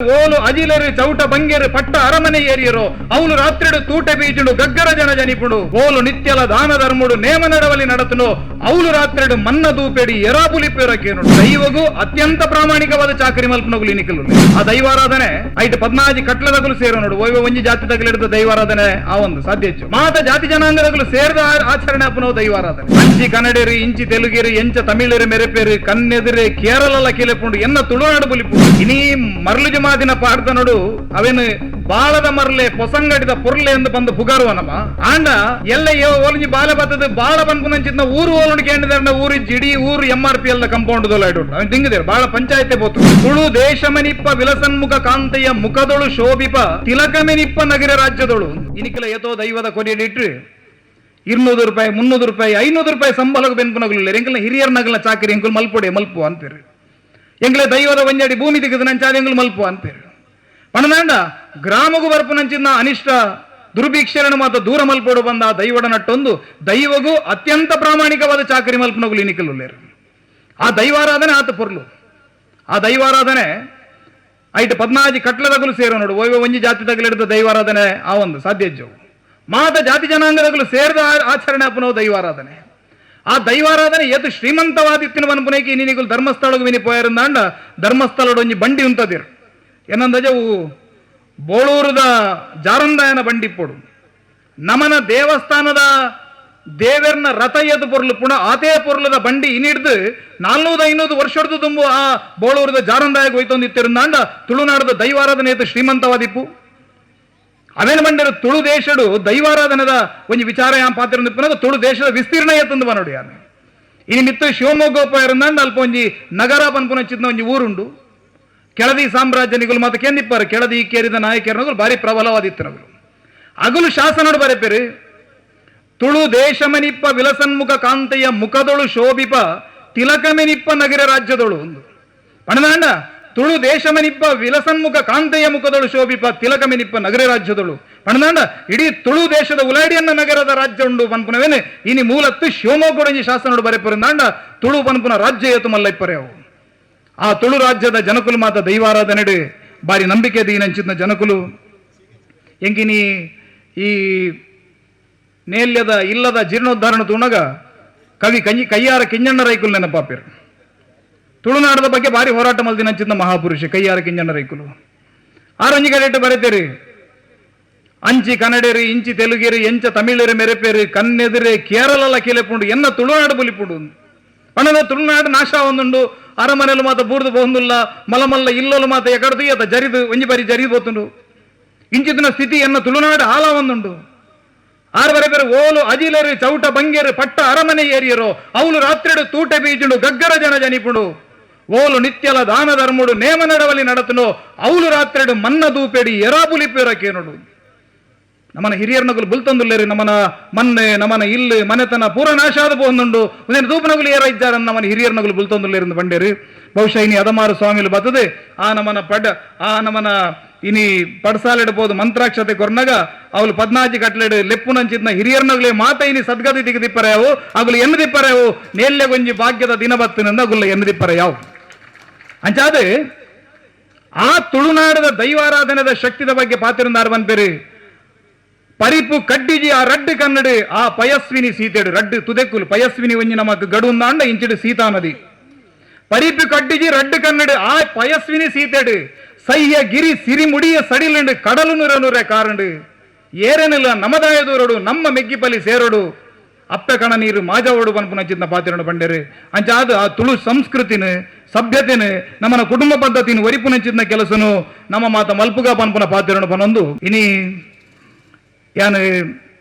ಓಲು ಅಜಿಲರು ಚೌಟ ಬಂಗೆರು ಪಟ್ಟ ಅರಮನೆ ಏರಿಯರು ಅವಳು ರಾತ್ರಿಡು ತೂಟೆ ಬೀಜುಡು ಗಗ್ಗರ ಜನ ಜನಿಪುಡು ಓಲು ನಿತ್ಯಲ ದಾನ ಧರ್ಮುಡು ನೇಮ ನಡವಲಿ ನಡತನು ಅವಳು ರಾತ್ರಿಡು ಮನ್ನ ದೂಪೆಡಿ ಎರಾಬುಲಿ ಪೇರಕೇನು ದೈವಗೂ ಅತ್ಯಂತ ಪ್ರಾಮಾಣಿಕವಾದ ಚಾಕರಿ ಮಲ್ಪನಗುಲಿ ನಿಕಲು ಆ ದೈವಾರಾಧನೆ ಐಟ್ 14 ಕಟ್ಲದಗಲು ಸೇರೋ ನೋಡು ಒಯ್ವ ಒಂಜಿ ಜಾತಿ ತಗಲಿಡಿದ ದೈವಾರಾಧನೆ ಆ ಒಂದು ಸಾಧ್ಯ ಹೆಚ್ಚು ಮಾತ ಜಾತಿ ಜನಾಂಗದಗಲು ಸೇರಿದ ಆಚರಣೆ ಅಪ್ಪನವು ದೈವಾರಾಧನೆ ಅಂಚಿ ಕನ್ನಡಿರಿ ಇಂಚಿ ತೆಲುಗಿರಿ ಎಂಚ ತಮಿಳರು ಮೆರೆಪೇರು ಕನ್ನೆದಿರೆ ಕೇರಳ ಕಿಲೆಪುಂಡು ಎನ್ನ ತುಳುನಾಡು ಬುಲಿಪು ಇನಿ ಮರಳು ಜಮಾದಿನ ಪಾಡ್ದ ನೋಡು ಅವೇನು ಬಾಳದ ಮರಲೆ ಪೊಸಂಗಡಿದ ಪೊರ್ಲೆ ಎಂದು ಬಂದು ಪುಗಾರುವನಮ ಆಂಡ ಎಲ್ಲ ಓಲಂಜಿ ಬಾಲ ಬತ್ತದ ಬಾಳ ಬಂದ್ಪುನಂಚಿನ ಊರು ಓಲಂಡು ಕೇಂದ್ರ ಊರು ಜಿಡಿ ಊರು MRP ಎಲ್ಲ ಕಂಪೌಂಡ್ ದೊಲಾಯ್ಡು ಅವನ್ ತಿಂಗಿದೇರು ಬಾಳ ಪಂಚಾಯತೆ ಬೋತು ತುಳು ದೇಶಮನಿಪ್ಪ ವಿಲಸನ್ಮುಖ ಕಾಂತೆಯ ಮುಖದೊಳು ಶೋಭಿಪ ತಿಲಕಮೆನಿಪ್ಪ ನಗರ ರಾಜ್ಯದೊಳು ಇನಿಕಲ ಏತೋ ದೈವದ ಕೊಡಿಯಡಿಟ್ರು 200 ರೂಪಾಯಿ 300 ರೂಪಾಯಿ 500 ರೂಪಾಯಿ ಸಂಬಳಕ್ಕೆ ಬೆನ್ಪುನಗಲಿಲ್ಲ ಎಂಕಲ್ನ ಹಿರಿಯರ್ ನಗಲ ಚಾಕರಿ ಎಂಕಲ್ ಮಲ್ಪೊಡೆ ಮಲ್ಪು ಅಂತೀರಿ ಎಂಗ್ಲೆ ದೈವದ ಒಂಜಾಡಿ ಭೂಮಿ ದಿಗದ ನಂಚಾದ ಎಂಗ್ಲು ಮಲ್ಪು ಅಂತೀರಿ ಪಣದಾಂಡ ಗ್ರಾಮಗೂ ಬರ್ಪು ನಂಚಿನ ಅನಿಷ್ಟ ದುರ್ಭಿಕ್ಷರಣ ಮಾತ್ರ ದೂರ ಮಲ್ಪೋಡು ಬಂದ ದೈವಡ ನಟ್ಟೊಂದು ದೈವಗೂ ಅತ್ಯಂತ ಪ್ರಾಮಾಣಿಕವಾದ ಚಾಕರಿ ಮಲ್ಪನಗುಲಿ ನಿಕಲುಲ್ಲೇರು ಆ ದೈವಾರಾಧನೆ ಆತ ಪೊರ್ಲು ಆ ದೈವಾರಾಧನೆ ಐಟ್ 14 ಕಟ್ಲದಗಲು ಸೇರೋ ನೋಡು ಒಯ್ವ ಒಂಜಿ ಜಾತಿ ತಗಲಿಡಿದ ದೈವಾರಾಧನೆ ಆ ಒಂದು ಸಾಧ್ಯ ಹೆಚ್ಚು ಮಾತ ಜಾತಿ ಜನಾಂಗದಗಲು ಸೇರಿದ ಆಚರಣೆ ಅಪ್ಪನವು ದೈವಾರಾಧನೆ ಆ ದೈವಾರಾಧನೆ ಏತು ಶ್ರೀಮಂತವಾದಿತ್ತಿನ ಮನ್ಪುನೈಕಿ ನಿನಿಗುಲು ಧರ್ಮಸ್ಥಳಕ್ಕೆ ವಿನಿ ಪೋಯರಂದಾಂಡ ಧರ್ಮಸ್ಥಳದ ಒಂಜಿ ಬಂಡಿ ಉಂತದಿರು ಏನಂದಜವು ಬೋಳೂರದ ಜಾರಂದಾಯನ ಬಂಡಿ ಪೋಡು ನಮನ ದೇವಸ್ಥಾನದ ದೇವರ್ನ ರಥ ಎದ್ದು ಪೊರ್ಲು ಪುನಃ ಆತೇ ಪೊರ್ಲದ ಬಂಡಿ ಇನಿಡ್ದು 400-500 ವರ್ಷದ್ದು ತುಂಬು ಆ ಬೋಳೂರದ ಜಾರಂದಾಯಕ್ಕೆ ಹೋಯ್ತೊಂದಿತ್ತಿರಂದಾಂಡ ತುಳುನಾಡದ ದೈವಾರಾಧನೆ ಏತು ಶ್ರೀಮಂತವಾದಿಪ್ಪು ಅವೇನು ಬಂದಿರೋ ತುಳು ದೇಶಡು ದೈವಾರಾಧನದ ಒಂಜಿ ವಿಚಾರ ಯಾಂ ಪಾತ್ರ ತುಳು ದೇಶದ ವಿಸ್ತೀರ್ಣ ಎತ್ತಂದು ಬನೋಡಿ ಯಾರು ಇನ್ನು ಮಿತ್ತು ಶಿವಮೊಗ್ಗೋಪ ಇರಂದಾಂಡ ಅಲ್ಪ ಒಂಜಿ ನಗರ ಪನ್ಪುನ ಚಿತ್ನ ಒಂಜಿ ಊರುಂಡು ಕೆಳದಿ ಸಾಮ್ರಾಜ್ಯ ನಿಗುಲು ಮತ್ತೆ ಕೆಂದಿಪ್ಪಾರು ಕೆಳದಿ ಕೇರಿದ ನಾಯಕರನಗಳು ಭಾರಿ ಪ್ರಬಲವಾದಿತ್ತನಗಳು ಅಗುಲು ಶಾಸನಡು ಬರೆಪೇರು ತುಳು ದೇಶಮನಿಪ್ಪ ವಿಲಸನ್ಮುಖ ಕಾಂತೆಯ ಮುಖದೊಳು ಶೋಭಿಪ ತಿಲಕಮೆನಿಪ್ಪ ನಗರ ರಾಜ್ಯದೊಳು ಒಂದು ಪಣದಾಂಡ ತುಳು ದೇಶಮನಿಪ್ಪ ವಿಲಸನ್ಮುಖ ಕಾಂತೆಯ ಮುಖದೊಳು ಶೋಭಿಪ ತಿಲಕಮೆನಿಪ್ಪ ನಗರ ರಾಜ್ಯದೊಳು ಪಣದಾಂಡ ಇಡೀ ತುಳು ದೇಶದ ಉಲಾಡಿಯನ್ನ ನಗರದ ರಾಜ್ಯ ಉಂಡು ಪನ್ಪುನವೇನೆ ಇನಿ ಮೂಲತ್ತು ಶಿವಮೊಗ್ಗಡಂಜಿ ಶಾಸನಡು ಬರೆಪರಿಂದಾಂಡ ತುಳು ಪನ್ಪುನ ರಾಜ್ಯ ಏತು ಮಲ್ಲೈಪ್ಪರೆ ಅವು ಆ ತುಳು ರಾಜ್ಯದ ಜನಕುಲು ಮಾತ ದೈವಾರಾಧನೆಡು ಬಾರಿ ನಂಬಿಕೆ ದೀನಂಚಿನ ಜನಕುಲು ಎಂಕಿನಿ ಈ ನೇಲ್ಯದ ಇಲ್ಲದ ಜೀರ್ಣೋದ್ಧಾರಣ ತುಣಗ ಕವಿ ಕೈಯಾರ ಕಿಂಜಣ್ಣ ರೈಕುಲು ನೆನಪಾಪಿರು ತುಳುನಾಡದ ಬಗ್ಗೆ ಭಾರಿ ಹೋರಾಟ ಮಲ್ದಿನಂಚಿನ ಮಹಾಪುರುಷ ಕೈಯಾರ ಕಿಂಜಣ್ಣ ರೈಕುಲು ಆರಂಜಿ ಕಡೆಟ್ಟು ಬರೆತೇರಿ ಅಂಚಿ ಕನ್ನಡಿರಿ ಇಂಚಿ ತೆಲುಗಿರಿ ಎಂಚ ತಮಿಳರು ಮೆರೆಪೇರು ಕನ್ನೆದಿರೆ ಕೇರಳ ಕಿಲೆಪುಂಡು ಎನ್ನ ತುಳುನಾಡು ಬುಲಿಪುಂಡು ಪಣದ ತುಳುನಾಡು ನಾಶ ಒಂದುಂಡು ಅರಮನೆಲು ಮಾತ ಬೂರ್ದು ಬೋಂದುಲ್ಲ ಮಲಮಲ್ಲ ಇಲ್ಲಲು ಮಾತ ಎಕಡ್ದು ಅತ ಜರಿದು ಒಂಜಿ ಬಾರಿ ಜರಿದು ಬೋತುಂಡು ಇಂಚಿನ ಸ್ಥಿತಿ ಎನ್ನ ತುಳುನಾಡು ಹಾಲ ಒಂದುಂಡು ಆರು ಬರೆಬೇರೆ ಓಲು ಅಜಿಲರು ಚೌಟ ಬಂಗೆರು ಪಟ್ಟ ಅರಮನೆ ಏರಿಯರು ಅವಳು ರಾತ್ರಿಡು ತೂಟೆ ಬೀಜುಡು ಗಗ್ಗರ ಜನ ಜನಿಪುಡು ಓಲು ನಿತ್ಯಲ ದಾನ ಧರ್ಮುಡು ನೇಮ ನಡವಲಿ ನಡತನು ಅವಳು ರಾತ್ರಿಡು ಮನ್ನ ದೂಪೆಡಿ ಎರಾಬುಲಿ ಪೇರಕೇನುಡು ನಮ್ಮನ ಹಿರಿಯರ್ನಗುಲು ಬುಲ್ತೊಂದುಲ್ಲೇರಿ ನಮ್ಮನ ಮನ್ನೆ ನಮ್ಮನ ಇಲ್ಲಿ ಮನೆತನ ಪೂರ ನಾಶ ಆದ ಬೋಂದುಂಡು ಒಂದೇನು ದೂಪನಗುಲು ಏರ ಇದ್ದಾರೆ ನಮ್ಮನ ಹಿರಿಯರ್ನಗುಲು ಬುಲ್ತೊಂದುಲ್ಲೇರಿಂದ ಬಂಡೇರಿ ಬಹುಶಃ ಇನಿ ಅದಮಾರು ಸ್ವಾಮಿಲು ಬರ್ತದೆ ಆ ನಮ್ಮನ ಇನಿ ಪಡ್ಸಾಲಿಡಬಹುದು ಮಂತ್ರಾಕ್ಷತೆ ಕೊರ್ನಗ ಅವಳು 14 ಕಟ್ಲೆಡು ಲೆಪ್ಪುನಂಚಿದ್ನ ಹಿರಿಯರ್ನಗುಲೇ ಮಾತ ಇನಿ ಸದ್ಗತಿ ದಿಗದಿಪ್ಪರೆ ಅವು ಅಗುಲು ಎನ್ನು ದಿಪ್ಪರೆ ಅವು ನೇಲ್ಯಗೊಂಜಿ ಭಾಗ್ಯದ ದಿನ ಬತ್ತಿನಿಂದ ಅಗುಲ್ಲ ಎನ್ನು ದಿಪ್ಪರೆ ಯಾವು ಅಂಚಾದ ಆ ತುಳುನಾಡದ ದೈವಾರಾಧನದ ಶಕ್ತಿದ ಬಗ್ಗೆ ಪಾತಿರಂದಾರು ಬಂದ್ಬೇರಿ ಪರಿಪು ಕಡ್ಡಿಜಿ ಆ ರಡ್ಡು ಕನ್ನಡು ಆ ಪಯಸ್ವಿನಿ ಸೀತೆಡು ರಡ್ಡು ತುದೆಕ್ಕುಲು ಪಯಸ್ವಿನಿ ಒಂಜಿ ನಮಕ್ ಗಡುಂದಾಂಡ ಇಂಚಿಡು ಸೀತಾ ನದಿ ಪರಿಪು ಕಡ್ಡಿಜಿ ರಡ್ಡು ಕನ್ನಡು ಆ ಪಯಸ್ವಿನಿ ಸೀತೆಡು ಸಹ್ಯ ಗಿರಿ ಸಿರಿಮುಡಿಯ ಸಡಿಲಂಡು ಕಡಲು ನುರನುರೆ ಕಾರಂಡು ಏರೇನಿಲ್ಲ ನಮದಾಯ ದೂರಡು ನಮ್ಮ ಮೆಗ್ಗಿಪಲಿ ಸೇರೋಡು ಅಪ್ಪ ಕಣ ನೀರು ಮಾಜಾವೋಡು ಪನ್ಪುನ ಚಿನ್ನ ಪಾತಿರನು ಬಂಡೇರು ಅಂಚಾದ ಆ ತುಳು ಸಂಸ್ಕೃತಿನ ಸಭ್ಯತೆನ ನಮ್ಮನ ಕುಟುಂಬ ಪದ್ಧತಿನ ಒರಿಪುನ ಚಿನ್ನ ಕೆಲಸನು ನಮ್ಮ ಮಾತ ಮಲ್ಪುಗ ಪನ್ಪುನ ಪಾತಿರನು ಪನೊಂದು ಇನಿ ಯಾನು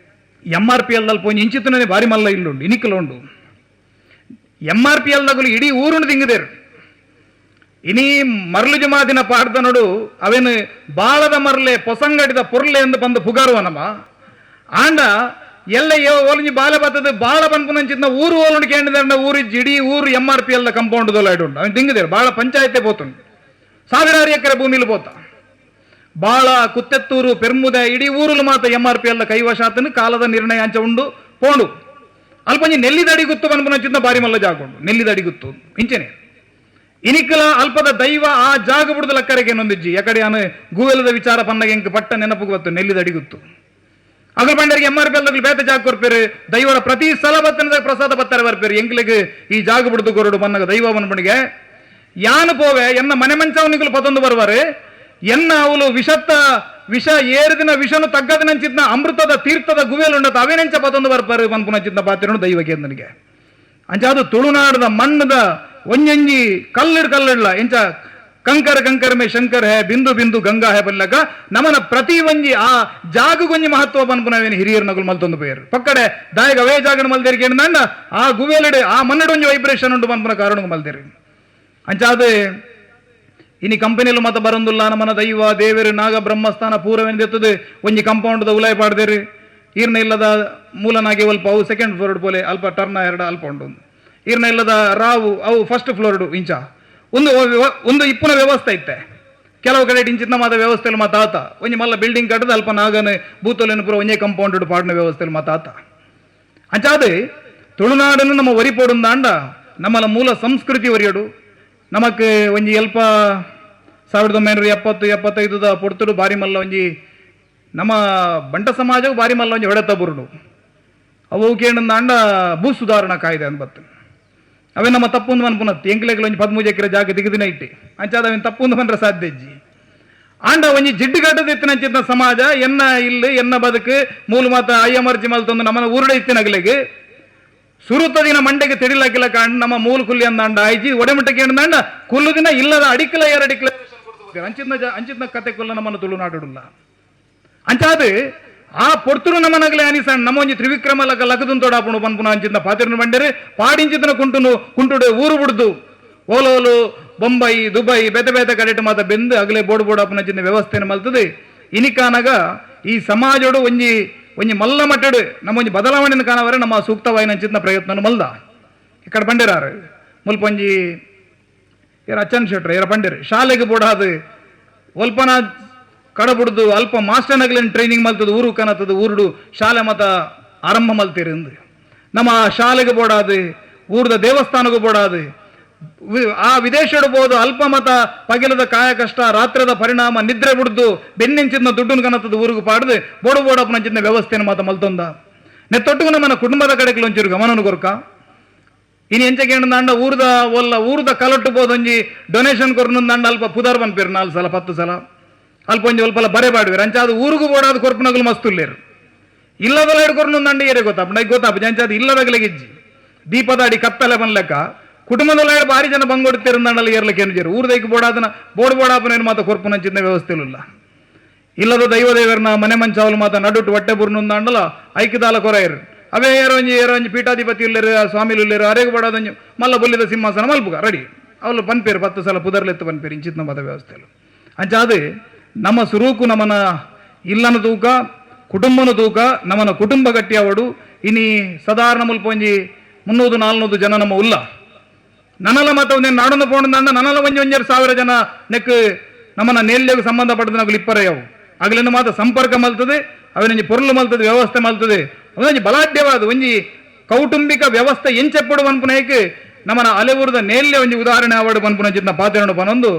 MRP ಪೋಂಜಿ ಇಂಚಿತನೇ ಭಾರಿ ಮಲ್ಲ ಇಲ್ಲುಂಡು ಇನಿಕಲುಂಡು MRP ದಗಲು ಇಡೀ ಊರುಂಡು ದಿಂಗದೇರು ಇನಿ ಮರಳು ಜಮಾದಿನ ಪಾಡ್ದ ನೋಡು ಅವೇನು ಬಾಳದ ಮರಲೆ ಪೊಸಂಗಡಿದ ಪೊರ್ಲೆ ಎಂದು ಬಂದು ಪುಗಾರುವನಮ ಆಂಡ ಎಲ್ಲ ಓಲಂಜಿ ಬಾಲ ಬತ್ತದ ಬಾಳ ಪನ್ಪುನಂಚಿನ ಊರು ಓಲಂಡು ಕೇಂದ್ರ ಊರು ಜಿಡಿ ಊರು MRP ಕಂಪೌಂಡ್ ದೊಲಾಯ್ಡು ಅವನ್ ದಿಂಗದೇರು ಬಾಳ ಪಂಚಾಯತೆ ಬೋತುಂಡು 1000 ಎಕರೆ ಭೂಮಿಲಿ ಬೋತ ಬಾಳ ಕುತ್ತೆತ್ತೂರು ಪೆರ್ಮುದ ಇಡೀ ಊರುಲು ಮಾತ MRP ಕೈವಶಾತನು ಕಾಲದ ನಿರ್ಣಯ ಅಂಚ ಉಂಡು ಪೋಂಡು ಅಲ್ಪಂಜಿ ನೆಲ್ಲಿದಡಿ ಗುತ್ತು ಪನ್ಪುನಂಚಿನ ಬಾರಿ ಮಲ್ಲ ಜಾಗೊಂಡು ನೆಲ್ಲಿದಡಿ ಗುತ್ತು ಇಂಚನೆ ಇನಿಕಲ ಅಲ್ಪದ ದೈವ ಆ ಜಾಗ ಬಿಡುದು ಲಕ್ಕರೆಗೆ ನೊಂದಿಜ್ಜಿ ಎಕಡೆ ನಾನು ಗೂವೆಲದ ವಿಚಾರ ಪನ್ನಗೆ ಎಂಕ್ ಪಟ್ಟ ನೆನಪು ಗೊತ್ತು ನೆಲ್ಲಿದ ಅಡಿಗುತ್ತು ಅಗಲ್ ಬಂಡರಿಗೆ MR ಬೆಲ್ಲಗಳು ಬೇತ ಜಾಗ ಕೊರ್ಪೇರು ದೈವರ ಪ್ರತಿ ಸಲ ಬತ್ತನದ ಪ್ರಸಾದ ಬತ್ತಾರೆ ಬರ್ಪೇರು ಎಂಕ್ಲಿಗೆ ಈ ಜಾಗ ಬಿಡುದು ಕೊರಡು ಬನ್ನಗ ದೈವ ಬನ್ಬಣಿಗೆ ಯಾನು ಪೋವೆ ಎನ್ನ ಮನೆ ಮಂಚವನಿಗಳು ಪತೊಂದು ಬರ್ವಾರು ಎನ್ನ ಅವಳು ವಿಷ ಏರಿದಿನ ವಿಷನು ತಗ್ಗದನಂಚಿದ್ನ ಅಮೃತದ ತೀರ್ಥದ ಗುವೆಲುಂಡತ ಅವೇನೆಂಚ ಪತೊಂದು ಬರ್ಪಾರು ಬನ್ಪುನಂಚಿದ್ನ ಪಾತಿರನು ದೈವಕ್ಕೆ ನನಗೆ ಅಂಚ ಅದು ತುಳುನಾಡದ ಮಣ್ಣದ ಒಂಜಂಜಿ ಕಲ್ಲಿಡ್ಲ ಎಂಚ ಕಂಕರ ಮೇ ಶಂಕರ್ ಹೇ ಬಿಂದು ಬಿಂದು ಗಂಗಾ ಹೇ ಬಲ್ಲಕ ನಮನ ಪ್ರತಿ ಒಂಜಿ ಆ ಜಾಗಗೊಂಜಿ ಮಹತ್ವ ಬನ್ಪುನವೇನು ಹಿರಿಯರ್ ನಗುಲು ಮಲ್ತೊಂದು ಪೇರು ಪಕ್ಕಡೆ ದಾಯಗ ಅವೇ ಜಾಗನ ಮಲ್ದೇರಿಗೆ ಏನಂದ ಆ ಗುವೆಲಡೆ ಆ ಮನ್ನಡ ಒಂಜಿ ವೈಬ್ರೇಷನ್ ಉಂಟು ಬನ್ಪುನ ಕಾರಣ ಮಲ್ದೇರಿ ಅಂಚ ಅದು ಇನಿ ಕಂಪನಿಲು ಮತ ಬರಂದುಲ್ಲ ನಮ್ಮನ ದೈವ ದೇವರು ನಾಗ ಬ್ರಹ್ಮಸ್ಥಾನ ಪೂರವೆಂದೆತ್ತದು ಒಂಜಿ ಕಾಂಪೌಂಡ್ ಉಲಾಯ ಪಾಡ್ದೇರಿ ಈರ್ನ ಇಲ್ಲದ ಮೂಲನಾಗಿ ಅಲ್ಪ ಅವು ಸೆಕೆಂಡ್ ಫ್ಲೋರ್ಡ್ ಪೋಲೆ ಅಲ್ಪ ಟರ್ನ ಎರಡು ಅಲ್ಪ ಉಂಟು ಈರ್ನ ಇಲ್ಲದ ರಾವು ಅವು ಫಸ್ಟ್ ಫ್ಲೋರ್ಡ್ ಇಂಚ ಒಂದು ಇಪ್ಪುನ ವ್ಯವಸ್ಥೆ ಇತ್ತೆ ಕೆಲವು ಕಡೆ ಇಂಚಿನ ಮಾತ ವ್ಯವಸ್ಥೆಯಲ್ಲಿ ಮಾತಾತ ಒಂಜಿ ಮಲ್ಲ ಬಿಲ್ಡಿಂಗ್ ಕಟ್ಟದ ಅಲ್ಪ ನಾಗನ ಭೂತೋಲಿನ ಪೂರ ಒಂಜೇ ಕಂಪೌಂಡ್ ಪಾಡಿನ ವ್ಯವಸ್ಥೆಯಲ್ಲಿ ಮಾತಾತ ಅಂಚಾದು ತುಳುನಾಡನ್ನು ನಮ್ಮ ವರಿ ಪೋಡುಂದಾಂಡ ನಮ್ಮಲ ಮೂಲ ಸಂಸ್ಕೃತಿ ಒರಿಯಡು ನಮಕ್ ಒಂಜಿ ಅಲ್ಪ 1970-75 ಪೊಡ್ತುಡು ಬಾರಿ ಮಲ್ಲ ಒಂಜಿ ನಮ್ಮ ಬಂಟ ಸಮಾಜವು ಬಾರಿ ಮಲ್ಲ ಒಂಜಿ ಹೊಡೆತ ಬುರುಡು ಅವು ಕೇಂದ್ರ ಭೂ ಸುಧಾರಣಾ ಕಾಯ್ದೆ ಅನ್ಬತ್ತು ಅವೇ ನಮ್ಮ ತಪ್ಪೊಂದು ಅನ್ಪುನತ್ತು ಎಂಕ್ಲೆಗಳು ಒಂಜಿ 13 ಎಕರೆ ಜಾಗ ದಿಗದಿನ ಇಟ್ಟಿ ಅಂಚಾದ ಅವನ್ ತಪ್ಪೊಂದು ಬಂದ್ರೆ ಸಾಧ್ಯ ಇಜ್ಜಿ ಆಂಡ ಒಂಜಿ ಜಿಡ್ಡುಗಡ್ಡದ ಎತ್ತಿನ ಸಮಾಜ ಎನ್ನ ಇಲ್ಲಿ ಎನ್ನ ಬದುಕು ಮೂಲ ಮಾತ ಅಯ್ಯಮರ್ಜಿ ಮಲ್ತೊಂದು ನಮ್ಮನ ಊರುಡ ಇತ್ತಿನಗಲಿಗೆ ಸುರುತ ದಿನ ಮಂಡೆಗೆ ತಿಡಿಲಕ್ಕಿಲ್ಲ ಕಾಂಡ್ ನಮ್ಮ ಮೂಲ ಕುಲ್ಲಿ ಅಂದಾಂಡ ಆಯ್ಜಿ ಒಡೆಮಟ್ಟಕ್ಕೆ ಏನಂದಾಂಡ ಕುಲ್ಲು ದಿನ ಇಲ್ಲದ ಅಡಿಕಲ ಎರಡಿಕಲ ಅಂಚಿನ ಕತೆ ಕುಲ್ಲ ನಮ್ಮನ್ನು ತುಳುನಾಡುಲ್ಲ ಅಂಚಾದು ಆ ಪೊರ್ತುರು ನಮ್ಮನಗಲೇ ಅನಿಸಣ್ಣ ನಮ್ಮ ಒಂಜಿ ತ್ರಿವಿಕ್ರಮ ಲಗದುನ್ ತೋಡಾಪುಣು ಪನ್ಪುನ ಅಂಚಿನ ಪಾತಿರನು ಬಂಡೇರಿ ಪಾಡಿಂಚಿನ ಕುಂಟುಡು ಊರು ಬಿಡ್ದು ಓಲೋಲು ಬೊಂಬೈ ದುಬೈ ಬೇತೆ ಕಡೆಟ್ ಮಾತ ಬೆಂದು ಅಗಲೇ ಬೋಡಾಪುನ ಅಂಚಿನ ವ್ಯವಸ್ಥೆನ ಮಲ್ತದೆ ಇನಿಕಾನಾಗ ಈ ಸಮಾಜೋಡು ಒಂಜಿ ಮಲ್ಲ ಮಟ್ಟಡು ನಮ್ಮ ಒಂಜಿ ಬದಲಾವಣೆಯನ್ನು ಕಾಣವರೆ ನಮ್ಮ ಸೂಕ್ತವಾಯಿನ ಅಂಚಿನ ಪ್ರಯತ್ನ ಮಲ್ದ ಈ ಕಡೆ ಬಂಡಿರಾರು ಮುಲ್ಪಂಜಿ ಯಾರ ಅಚ್ಚನ್ ಶೆಟ್ರ ಯಾರ ಬಂಡಿರು ಶಾಲೆಗೆ ಬೋಡಾದು ಒಲ್ಪನ ಕಡಬುಡ್ದು ಅಲ್ಪ ಮಾಸ್ಟರ್ನಗಲಿನ ಟ್ರೈನಿಂಗ್ ಮಲ್ತದ ಊರು ಕನತದ ಊರುಡು ಶಾಲೆ ಮತ ಆರಂಭ ಮಲ್ತಿರಂದು ನಮ್ಮ ಶಾಲೆಗೆ ಬೋಡಾದು ಊರದ ದೇವಸ್ಥಾನಗೂ ಬೋಡಾದು ಆ ವಿದೇಶಡು ಬೋದು ಅಲ್ಪ ಮತ ಪಗಿಲದ ಕಾಯ ಕಷ್ಟ ರಾತ್ರದ ಪರಿಣಾಮ ನಿದ್ರೆ ಬಿಡ್ದು ಬೆನ್ನೆಂಚಿನ ದುಡ್ಡು ಕನತದ ಊರಿಗೂ ಪಾಡ್ದು ಬೋಡಪುನಂಚಿನ ವ್ಯವಸ್ಥೆನ ಮಾತ ಮಲ್ತೊಂದ ನೆತ್ತೊಟ್ಟಿಗೂ ನಮ್ಮನ ಕುಟುಂಬದ ಕಡೆಗೆ ಒಂಚೂರು ಗಮನನು ಕೊರ್ಕ ಇನ್ನು ಎಂಚಕ್ಕೆ ಏನಂದ ಊರದ ಕಲಟ್ಟು ಬೋದೊಂಜಿ ಡೊನೇಷನ್ ಕೊರ್ನಂದ ಅಲ್ಪ ಪುದಾರ್ ಬಂದ್ಪೇರು 4 ಸಲ 10 ಸಲ ಅಲ್ಪ ಒಂಜಿ ಒಲ್ಪಲ ಬರೆ ಬಾಡ್ವೇರು ಅಂಚಾದ ಊರಿಗೂ ಬೋಡಾದ ಕೊರ್ಪುನಗಲು ಮಸ್ತುಲ್ಲೇರು ಇಲ್ಲದಲ್ಲ ಹಿಡ್ಕೊರ್ನಂದ ಏರೇ ಗೊತ್ತಾಪ ಅಂಚಾದ ಇಲ್ಲದಾಗಲೆಗಿಜ್ಜಿ ದೀಪದ ಅಡಿ ಕಪ್ಪೆಲೆ ಬಂದ್ಲೆಕ್ಕ ಕುಟುಂಬದಲ್ಲ ಭಾರಿ ಜನ ಬಂಗೊಡುತ್ತಿರಂದಾಂಡಲ್ಲಿ ಏರ್ಲಕ್ಕೆ ಏನಿಜರು ಊರ್ದೈಕ್ ಬೋಡಾದನ ಬೋಡಾಪನೇನು ಮಾತ ಕೊರ್ಪುನಂಚಿನ ವ್ಯವಸ್ಥೆಲಿಲ್ಲ ಇಲ್ಲದ ದೈವದೇವರನ್ನ ಮನೆ ಮಂಚಾವಲು ಮಾತ ನಡುಟ್ಟು ಹೊಟ್ಟೆ ಬುರ್ನುಂದಾಂಡಲ ಐಕ್ಯದಾಲ ಕೊರೆಯರು ಅವೇ ಏರೋಂಜಿ ಪೀಠಾಧಿಪತಿ ಉಳ್ಳೇರು ಸ್ವಾಮಿಲು ಉಳ್ಳೇರು ಅರೆಗೆ ಬೋಡಾದಂಜು ಮಲ್ಲ ಬೊಲ್ಲಿದ ಸಿಂಹಾಸನ ಮಲ್ಪುಗ ರೆಡಿ ಅವಳು ಪನ್ಪೇರು 10 ಸಲ ಪುದರ್ಲೆತ್ತು ಪನ್ಪೇರು ಇಂಚಿತ್ನ ಮಾತ ವ್ಯವಸ್ಥೆಲು ಅಂಚಾದು ನಮ್ಮ ಸುರೂಕು ನಮ್ಮನ ಇಲ್ಲನ ತೂಕ ಕುಟುಂಬನ ತೂಕ ನಮ್ಮನ ಕುಟುಂಬ ಗಟ್ಟಿಯವಡು ಇನಿ ಸಾಧಾರಣ ಮುಲ್ಪೊಂಜಿ 300-400 ಜನ ನಮ್ಮ ಉಲ್ಲ ನನಲ ಮತ ಒಂದೇ ನಾಡೊಂದು ಪೋಣದಂಡ ನನಲ ಒಂಜಿ 1000 ಜನ ನೆಕ್ ನಮ್ಮನ ನೇಲ್ಯಗೂ ಸಂಬಂಧಪಟ್ಟದ ನಗಲು ಇಪ್ಪರೆಯವು ಆಗಲಿನ ಮಾತ ಸಂಪರ್ಕ ಮಲ್ತದೆ ಅವನೊಂಜಿ ಪೊರ್ಲು ಮಲ್ತದೆ ವ್ಯವಸ್ಥೆ ಮಲ್ತದೆ ಒಂದೊಂಜಿ ಬಲಾಢ್ಯವಾದ ಒಂಜಿ ಕೌಟುಂಬಿಕ ವ್ಯವಸ್ಥೆ ಎಂಚೆಪ್ಪಡು ಪನ್ಪುನೈಕ್ ನಮ್ಮನ ಅಲೆವೂರದ ನೇಲ್ಯ ಒಂಜಿ ಉದಾಹರಣೆ ಆವಡು ಪನ್ಪುನ ಚಿತ್ನ ಪಾತೆರಡು ಪನೊಂದು